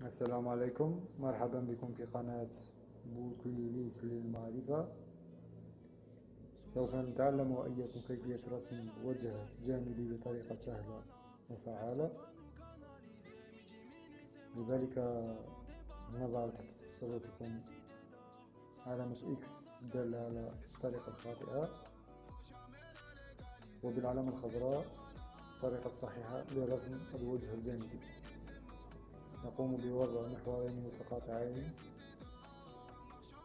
السلام عليكم، مرحبا بكم في قناة بوكليليس للمعرفة. سوف نتعلم وإياكم كيفية رسم وجه جانبي بطريقة سهلة وفعالة. لذلك نضع تحت تصرفكم علامة إكس الدالة على الطريقة الخاطئة، وبالعلامة الخضراء الطريقة الصحيحة لرسم الوجه الجانبي. نقوم بوضع محورين متقاطعين.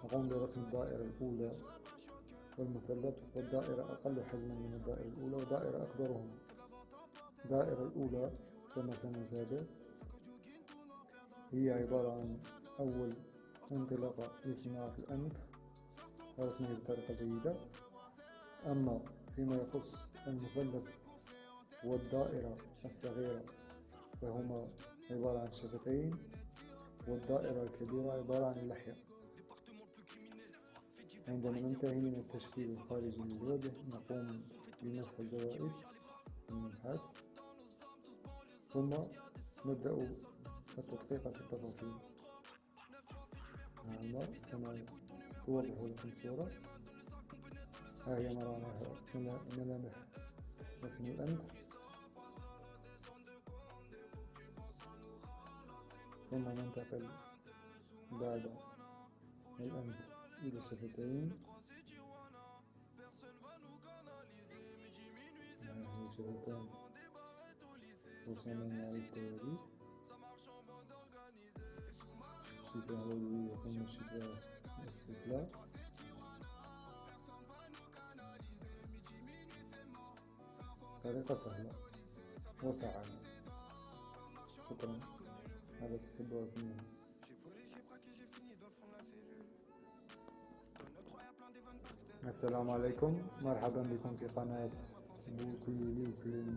نقوم برسم الدائرة الأولى والمثلث، والدائرة أقل حجما من الدائرة الأولى ودائرة أكبرهما. الدائرة الأولى كما سنشاهد هي عبارة عن أول انطلاقة لصناعة الأنف ورسمه بطريقة جيدة. أما فيما يخص المثلث والدائرة الصغيرة فهما عبارة عن شفتين، والدائرة الكبيرة عبارة عن اللحية. عندما ننتهي من التشكيل الخارجي للوجه نقوم بمسح الزوائد والمنحات، ثم نبدأ التدقيق في التفاصيل. كما توضح لكم الصورة، ها هي ملامح رسم الأنف، ثم ننتقل بعد الأنف إلى الشفتين. هذه شفتان رسمنا على التوالي، شفاه علوية ثم شفاه السفلى. طريقة سهلة وفعالة. شكرا على تتبعكم. السلام عليكم، مرحبا بكم في قناة بوكليليس للمعرفة.